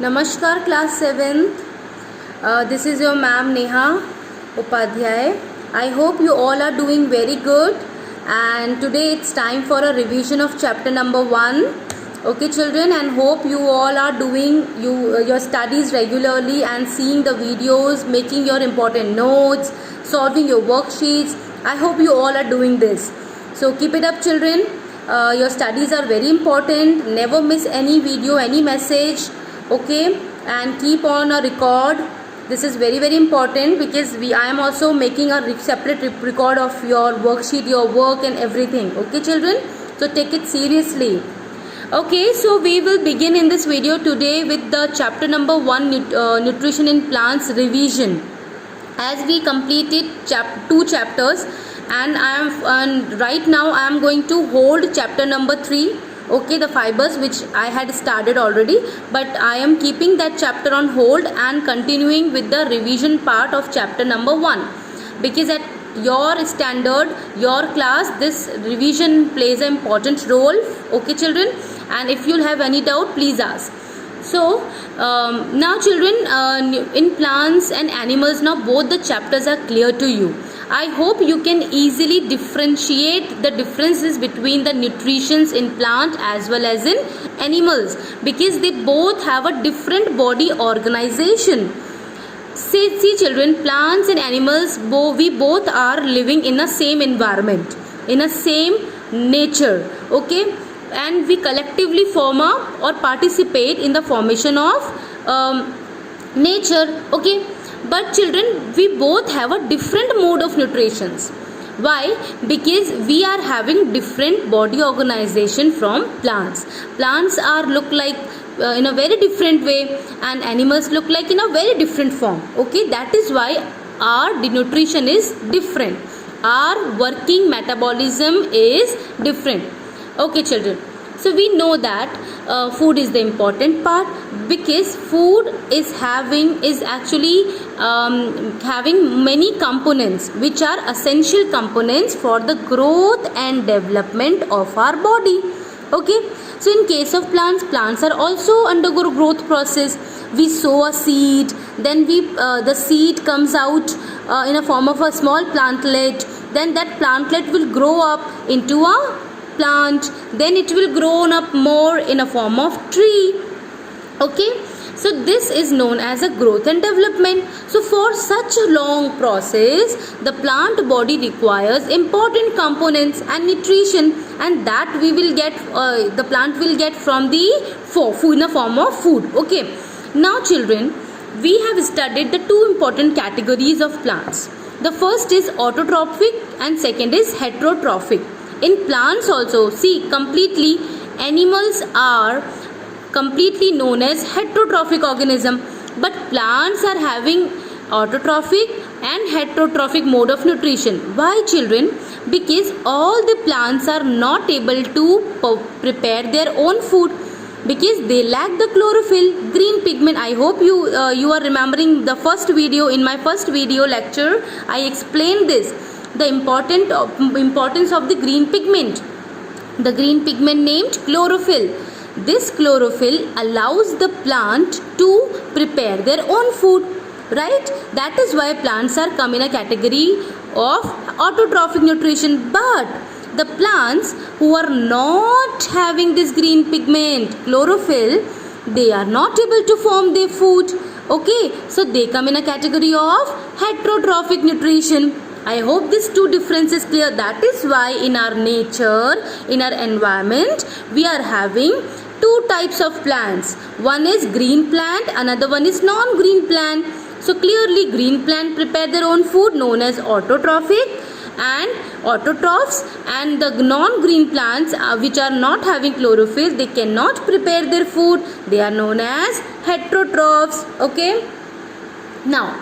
Namaskar class 7th. This is your ma'am Neha Upadhyay. I hope you all are doing very good, and today it's time for a revision of chapter number 1. Okay children, and hope you all are doing your studies regularly and seeing the videos, making your important notes, solving your worksheets. I hope you all are doing this. So keep it up children. Your studies are very important. Never miss any video, any message. Okay, and keep on a record. This is very important because I am also making a separate record of your worksheet, your work and everything. Okay children, so take it seriously. Okay, so we will begin in this video today with the chapter number 1, nutrition in plants revision. As we completed 2 chapters, and right now I am going to hold chapter number 3. Okay, the fibers, which I had started already, but I am keeping that chapter on hold and continuing with the revision part of chapter number 1, because at your standard, your class, this revision plays an important role. Okay children, and if you'll have any doubt, please ask. So now children, in plants and animals, now both the chapters are clear to you. I hope you can easily differentiate the differences between the nutritions in plant as well as in animals, because they both have a different body organization. See children, plants and animals, we both are living in the same environment, in a same nature. Okay, and we collectively form or participate in the formation of nature. Okay, but children, we both have a different mode of nutrition. Why? Because we are having different body organization from plants. Plants are look like in a very different way, and animals look like in a very different form. Okay, that is why our nutrition is different. Our working metabolism is different. Okay children, so we know that food is the important part, because food is actually having many components which are essential components for the growth and development of our body. Okay, so in case of plants are also undergo growth process. We sow a seed, then the seed comes out in a form of a small plantlet. Then that plantlet will grow up into a plant, then it will grow up more in a form of tree. Okay, so this is known as a growth and development. So for such a long process, the plant body requires important components and nutrition, and that we will get the plant will get from the food in the form of food. Okay, now children, we have studied the 2 important categories of plants. The first is autotrophic and second is heterotrophic. In plants also, see, completely animals are completely known as heterotrophic organism, but plants are having autotrophic and heterotrophic mode of nutrition. Why children? Because all the plants are not able to prepare their own food, because they lack the chlorophyll, green pigment. I hope you are remembering the first video. In my first video lecture, I explained this, the importance of the green pigment. The green pigment named chlorophyll. This chlorophyll allows the plant to prepare their own food, right? That is why plants are come in a category of autotrophic nutrition. But the plants who are not having this green pigment, chlorophyll, they are not able to form their food. Okay, so they come in a category of heterotrophic nutrition. I hope these 2 differences clear. That is why in our nature, in our environment, we are having 2 types of plants. One is green plant, another one is non-green plant. So clearly green plant prepare their own food, known as autotrophic and autotrophs, and the non-green plants which are not having chlorophyll, they cannot prepare their food, they are known as heterotrophs. Okay, now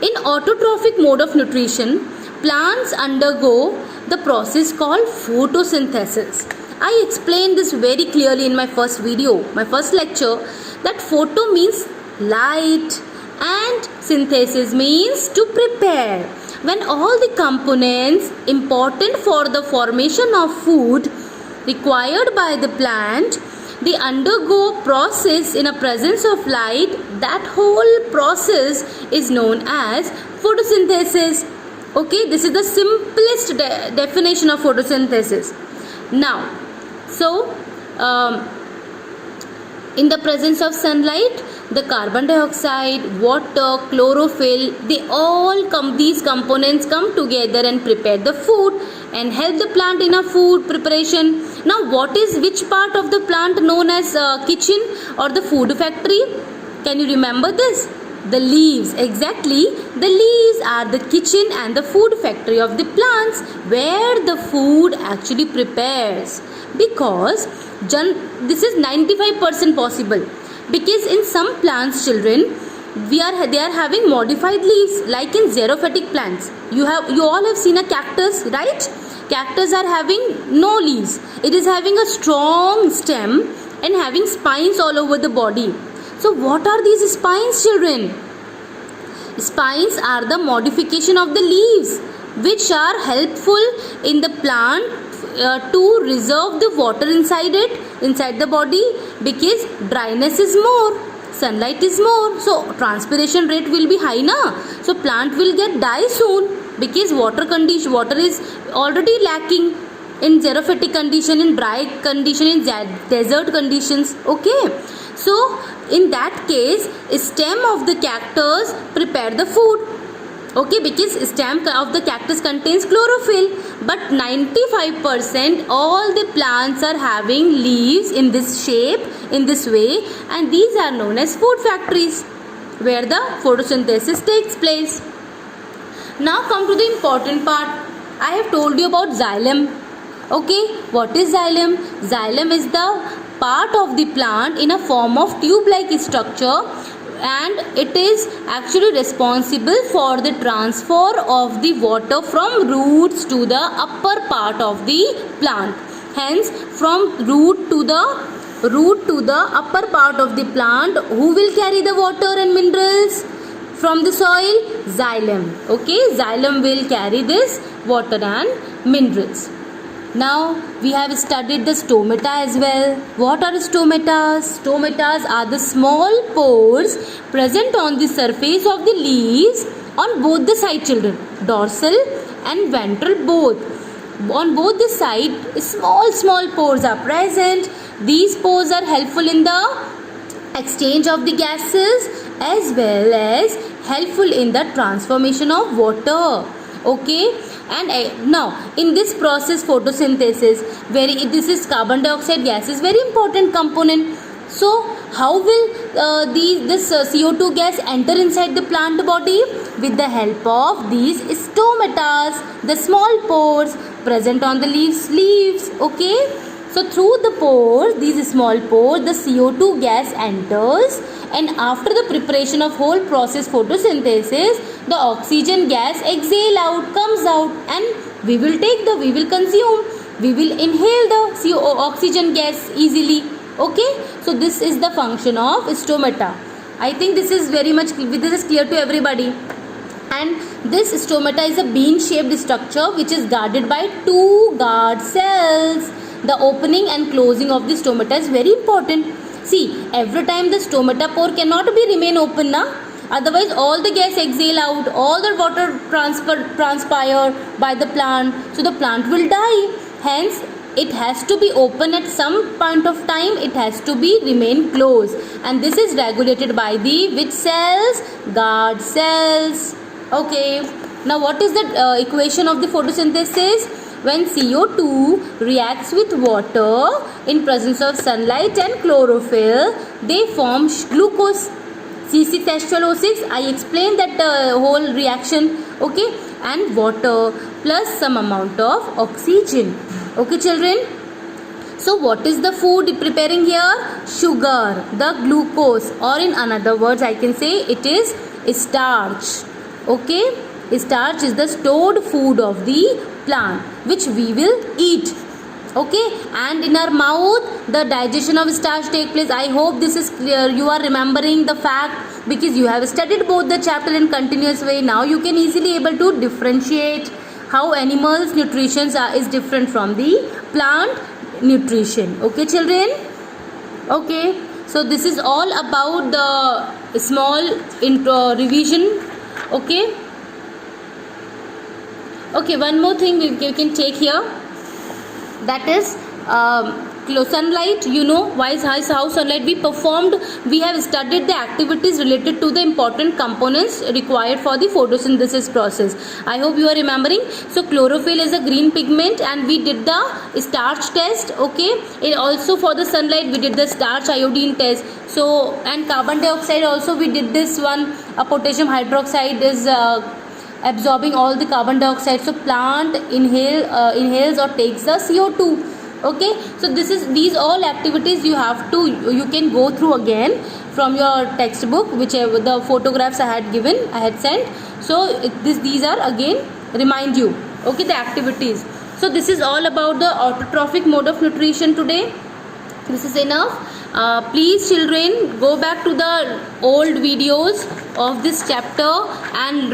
in autotrophic mode of nutrition, plants undergo the process called photosynthesis. I explained this very clearly in my first video, my first lecture, that photo means light and synthesis means to prepare. When all the components important for the formation of food required by the plant they undergo process in a presence of light. That whole process is known as photosynthesis. Okay, this is the simplest definition of photosynthesis. Now, so in the presence of sunlight, the carbon dioxide, water, chlorophyll, these components come together and prepare the food and help the plant in a food preparation. Now, which part of the plant known as kitchen or the food factory? Can you remember this? The leaves. Exactly, the leaves are the kitchen and the food factory of the plants, where the food actually prepares. Because this is 95% possible, because in some plants, children, they are having modified leaves, like in xerophytic plants. You all have seen a cactus, right? Cactus are having no leaves. It is having a strong stem and having spines all over the body. So what are these spines, children? Spines are the modification of the leaves, which are helpful in the plant to reserve the water inside the body, because dryness is more, sunlight is more, so transpiration rate will be high na. So plant will get die soon, because water is already lacking in xerophytic condition, in dry condition, in desert conditions. Okay, so in that case, stem of the cactus prepare the food. Okay, because stem of the cactus contains chlorophyll, but 95% all the plants are having leaves in this shape, in this way, and these are known as food factories, where the photosynthesis takes place. Now come to the important part. I have told you about xylem. Okay, what is xylem? Xylem is the part of the plant in a form of tube-like structure, and it is actually responsible for the transfer of the water from roots to the upper part of the plant. Hence, from root to the upper part of the plant, who will carry the water and minerals from the soil? Xylem. Okay, xylem will carry this water and minerals. Now we have studied the stomata as well. What are stomatas? Stomatas are the small pores present on the surface of the leaves on both the side, children, dorsal and ventral both. On both the side, small pores are present. These pores are helpful in the exchange of the gases, as well as helpful in the transformation of water. Okay, and now in this process, photosynthesis, this is carbon dioxide gas is very important component. So how will this CO2 gas enter inside the plant body? With the help of these stomatas, the small pores present on the leaves. Okay, so through the pores, these small pores, the CO2 gas enters, and after the preparation of whole process photosynthesis, the oxygen gas comes out, and we will consume, we will inhale the oxygen gas easily. Okay, so this is the function of stomata. I think this is clear to everybody. And this stomata is a bean shaped structure which is guarded by two guard cells. The opening and closing of the stomata is very important. See, every time the stomata pore cannot remain open na. Otherwise, all the gas exhale out, all the water transpire by the plant. So the plant will die. Hence, it has to be open at some point of time. It has to remain closed. And this is regulated by the which cells? Guard cells. Okay. Now, what is the equation of the photosynthesis? When CO2 reacts with water in presence of sunlight and chlorophyll, they form glucose. CC test 06, I explained that whole reaction. Okay, and water plus some amount of oxygen. Okay, children. So what is the food preparing here? Sugar, the glucose, or in another words I can say it is starch. Okay, starch is the stored food of the plant which we will eat. Okay, and in our mouth the digestion of starch take place. I hope this is clear. You are remembering the fact because you have studied both the chapter in continuous way. Now you can easily able to differentiate how animals nutrition is different from the plant nutrition. Okay, children. Okay, so this is all about the small intro revision. Okay. Okay, one more thing we can take here, that is sunlight. You know why is how sunlight we performed. We have studied the activities related to the important components required for the photosynthesis process. I hope you are remembering. So chlorophyll is a green pigment, and we did the starch test. Okay, and also for the sunlight we did the starch iodine test. So, and carbon dioxide also we did this one. A potassium hydroxide is absorbing all the carbon dioxide, so plant inhales or takes the CO2. Okay, so these all activities you can go through again from your textbook, whichever the photographs I had sent. So these are again remind you. Okay, the activities. So this is all about the autotrophic mode of nutrition today. This is enough. Please children, go back to the old videos of this chapter and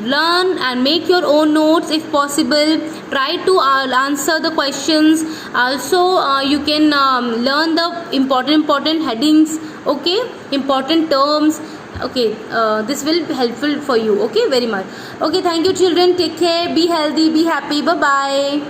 learn and make your own notes if possible. Try to answer the questions. Also you can learn the important headings. Okay, important terms. Okay, this will be helpful for you. Okay, very much. Okay, thank you children. Take care, be healthy, be happy. Bye bye.